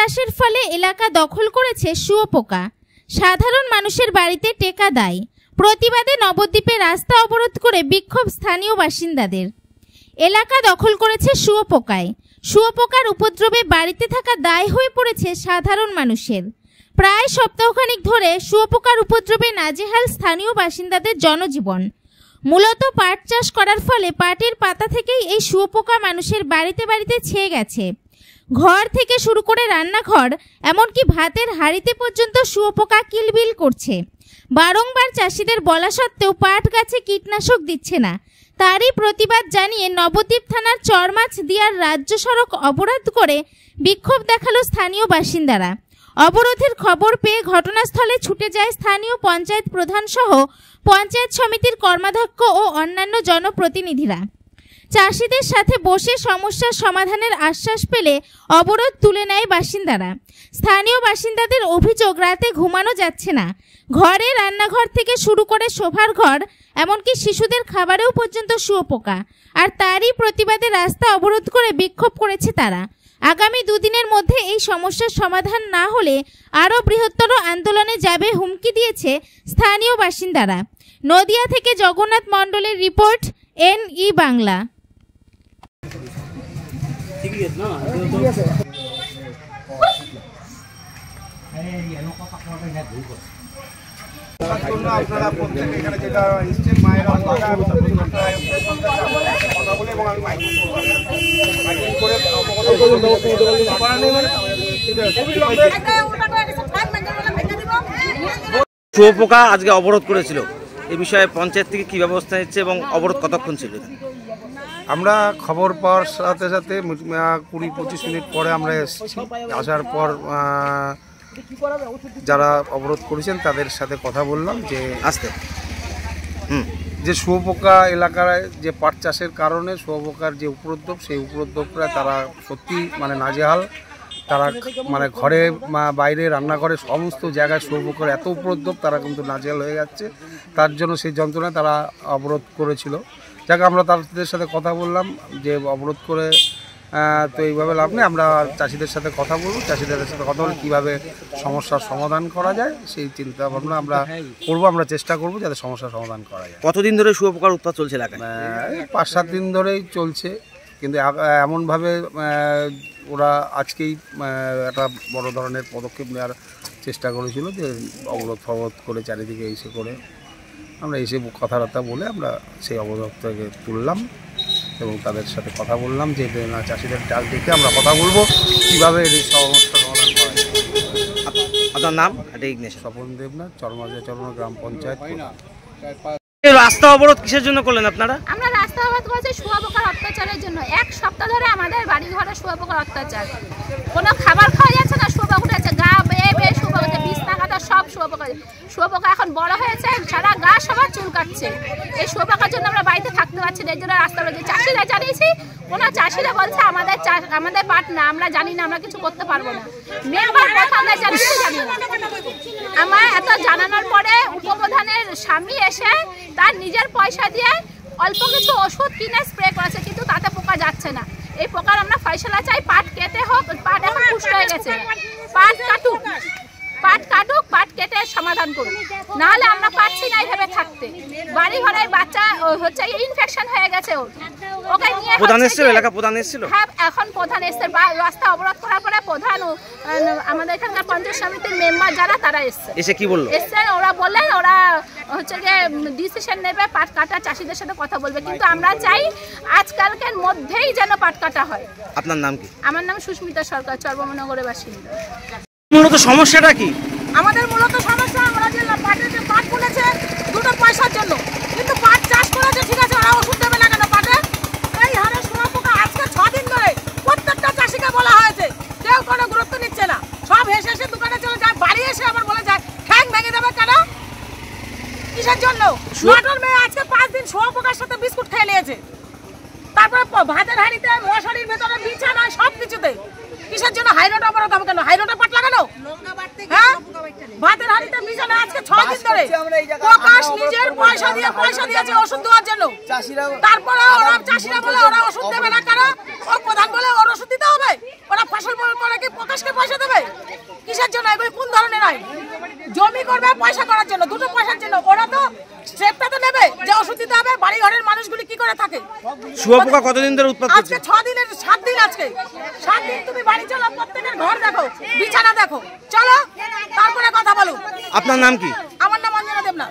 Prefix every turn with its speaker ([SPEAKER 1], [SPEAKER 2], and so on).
[SPEAKER 1] চাষের ফলে এলাকা দখল করেছে শুঁয়োপোকা। সাধারণ মানুষের বাড়িতে টেকা দায়। প্রতিবাদে নবদ্বীপে রাস্তা অবরোধ করে বিক্ষোভ স্থানীয় বাসিন্দাদের। এলাকা দখল করেছে শুঁয়োপোকায়। শুঁয়োপোকার উপদ্রবে বাড়িতে থাকা দায় হয়ে পড়েছে সাধারণ মানুষের। প্রায় সপ্তাহখানিক ধরে শুঁয়োপোকার উপদ্রবে নাজেহাল স্থানীয় বাসিন্দাদের জনজীবন। মূলত পাট চাষ করার ফলে পাটের পাতা থেকেই এই শুঁয়োপোকা মানুষের বাড়িতে বাড়িতে ছেয়ে গেছে। ঘর থেকে শুরু করে রান্নাঘর, এমনকি ভাতের হাঁড়িতে পর্যন্ত শুঁয়োপোকা কিলবিল করছে। বারংবার চাষিদের বলা সত্ত্বেও পাট গাছে কীটনাশক দিচ্ছে না। তারই প্রতিবাদ জানিয়ে নবদ্বীপ থানার চরমাছদিয়ার রাজ্য সড়ক অবরোধ করে বিক্ষোভ দেখালো স্থানীয় বাসিন্দারা। অবরোধের খবর পেয়ে ঘটনাস্থলে ছুটে যায় স্থানীয় পঞ্চায়েত প্রধান সহ পঞ্চায়েত সমিতির কর্মাধ্যক্ষ ও অন্যান্য জনপ্রতিনিধিরা। চাষিদের সাথে বসে সমস্যার সমাধানের আশ্বাস পেলে অবরোধ তুলে নেয় বাসিন্দারা। স্থানীয় বাসিন্দাদের অভিযোগ, রাতে ঘুমানো যাচ্ছে না। ঘরে রান্নাঘর থেকে শুরু করে শোবার ঘর, এমনকি শিশুদের খাবারেও পর্যন্ত শুঁয়োপোকা। আর তারই প্রতিবাদে রাস্তা অবরোধ করে বিক্ষোভ করেছে তারা। আগামী দুদিনের মধ্যে এই সমস্যার সমাধান না হলে আরও বৃহত্তর আন্দোলনে যাবে হুমকি দিয়েছে স্থানীয় বাসিন্দারা। নদিয়া থেকে জগন্নাথ মণ্ডলের রিপোর্ট, NE বাংলা।
[SPEAKER 2] আপনারা প্রত্যেকে এখানে যেটা এসছেন মায়েরা কথা বলে এবং আমি
[SPEAKER 3] শুঁয়োপোকা আজকে অবরোধ করেছিল, এই বিষয়ে পঞ্চায়েত থেকে কি ব্যবস্থা নিচ্ছে এবং অবরোধ কতক্ষণ ছিল?
[SPEAKER 2] আমরা খবর পাওয়ার সাথে সাথে 20-25 মিনিট পরে আমরা এসেছি। আসার পর যারা অবরোধ করেছেন তাদের সাথে কথা বললাম যে শুঁয়োপোকা এলাকায় যে পাট চাষের কারণে শুঁয়োপোকার যে উপদ্রব, সেই উপদ্রবটা তারা সত্যি মানে নাজেহাল। তারা মানে ঘরে বাইরে রান্নাঘরে সমস্ত জায়গায় শুঁয়োপোকার এত উপদ্রব, তারা কিন্তু নাজেহাল হয়ে যাচ্ছে। তার জন্য সেই যন্ত্রণায় তারা অবরোধ করেছিল। যাকে আমরা তাদের সাথে কথা বললাম যে অবরোধ করে তো এইভাবে লাভ নেই, আমরা চাষিদের সাথে কথা বলবো, চাষিদের সাথে কথা বলে কীভাবে সমস্যার সমাধান করা যায় সেই চিন্তা ভাবনা আমরা করবো। আমরা চেষ্টা করবো যাতে সমস্যার সমাধান করা যায়।
[SPEAKER 3] কতদিন ধরে শুঁয়োপোকার উৎপাত চলছে এলাকায়?
[SPEAKER 2] 5-7 দিন ধরেই চলছে, কিন্তু এমনভাবে ওরা আজকেই একটা বড় ধরনের পদক্ষেপ নেওয়ার চেষ্টা করেছিল যে অবরোধ ফবরোধ করে চারিদিকে এসে করে আমরা এসে কথাবার্তা বলে আমরা সেই অবরোধ থেকে তুললাম এবং তাদের সাথে কথা বললাম যে চাষিদের ডাক ডেকে আমরা কথা বলবো কীভাবে এই সমস্যা সমাধান করা যায়।
[SPEAKER 3] আপনার নাম?
[SPEAKER 2] স্বপন দেবনাথ, চরমাছদিয়া গ্রাম পঞ্চায়েত।
[SPEAKER 3] রাস্তা অবরোধ কিসের জন্য করলেন আপনারা?
[SPEAKER 4] আমরা রাস্তা অবরোধ করেছি শুঁয়োপোকার অত্যাচারের জন্য। 1 সপ্তাহ ধরে আমাদের বাড়ি ঘরে শুঁয়োপোকার অত্যাচার। কোনো খাবার খাওয়া যাচ্ছে না, শুঁয়োপোকা উঠেছে, গা বেয়ে বেয়ে শুঁয়োপোকা, বিছনা কাঁথা সব শুঁয়োপোকা। শুঁয়োপোকা এখন বড় হয়েছে, সারা গা সবার চুল কাটছে। এই শুঁয়োপোকার জন্য আমরা বাড়িতে থাকতে পারছি না, এই জন্য রাস্তা অবরোধ। চাষিরা জানিয়েছি, কোনো চাষিরা বলছে আমাদের পাট না, আমরা জানি না, আমরা কিছু করতে পারবো না। মেম্বার প্রধানদের জানিয়েছি, জানি না। আমার এত জানানোর পরে উপপ্রধানের স্বামী এসে তার নিজের পয়সা দিয়ে অল্প কিছু ওষুধ কিনে স্প্রে করেছে, কিন্তু তাতে পোকা যাচ্ছে না। এই পোকার আমরা ফয়সালা চাই, পাট কেটে হোক। পাট এখন পুষ্ট হয়ে গেছে, পাট কাটুক, পাট কেটে সমাধান করুন, নাহলে আমরা পারছি না এইভাবে থাকতে। বাড়ি ঘরের বাচ্চা হচ্ছে ইনফেকশন হয়ে গেছে, ওকে নিয়ে
[SPEAKER 3] প্রধান এসেছিল, এলাকা প্রধান এসেছিল।
[SPEAKER 4] হ্যাঁ, এখন প্রধান এসছে, রাস্তা অবরোধ করার পরে প্রধান আমাদের এখানকার পঞ্চায়েত সমিতির মেম্বার যারা তারা এসছে।
[SPEAKER 3] এসে কি বললো?
[SPEAKER 4] এসছেন, ওরা বললেন ওরা হচ্ছে যে ডিসিশন নেবে, পাট কাটা চাষিদের সাথে কথা বলবে, কিন্তু আমরা চাই আজকালকের মধ্যেই যেন পাট কাটা হয়।
[SPEAKER 3] আপনার নাম কি?
[SPEAKER 4] আমার নাম সুস্মিতা সরকার, চর্বমনগরের বাসিন্দা।
[SPEAKER 3] মূলত সমস্যাটা কি?
[SPEAKER 5] আমাদের মূলত সমস্যা, আমরা যে পাট বলেছে 2টো পয়সার জন্য, কিন্তু পাট চাষ করেছে ঠিক আছে, ওরা ওষুধ দেবে না কেন পাটে? এই হারে শুঁয়োপোকা আজকে 6 দিন ধরে প্রত্যেকটা চাষিকে বলা হয়েছে, কেউ কোনো গুরুত্ব নিচ্ছে না। সব হেসে হেসে দোকানে চলে যায়, বাড়ি এসে আবার বলে যায় ঠ্যাং ভেঙে দেবে কেন, কিসের জন্য? নটর মেয়ে আজকে 5 দিন শুঁয়োপোকার সাথে বিস্কুট খেয়ে নিয়েছে। তারপরে ভাতের হাঁড়িতে, মশারির ভেতরে, বিছানায়, সব কিছুতে। কিসের জন্য? হাইরোড অবরোধ হবে কেন? হাইরোডে পাট লাগানো? হ্যাঁ ভাতের হাঁড়িতে মিশানো আজকে 6 দিন ধরে প্রকাশ নিজের পয়সা দিয়েছে ওষুধ দেওয়ার জন্য। তারপরে ওরা চাষিরা বলে ওরা ওষুধ দেবে না, কারণ ও প্রধান বলে ওর ওষুধ দিতে হবে। ওরা ফসল করে কি প্রকাশকে পয়সা দেবে? কিসের জন্য? এগুলো কোন ধরনের আইন? জমি করবে পয়সা করার জন্য, দুটো পয়সার জন্য। ওরা তো সেটা তো নেবে যে ওষুধ দিতে হবে। বাড়ি ঘরের মানুষগুলি কি করে থাকে?
[SPEAKER 3] শুয়োপোকা কতদিন ধরে উৎপাত করছে?
[SPEAKER 5] আজকে 6 দিনের 7 দিন। আজকে 7 দিন তুমি বাড়ি চলো, প্রত্যেকের ঘর দেখো, বিছানা দেখো, চলো তারপরে কথা বলো।
[SPEAKER 3] আপনার নাম কি?
[SPEAKER 5] আমার নাম অঞ্জনা দেবনাথ।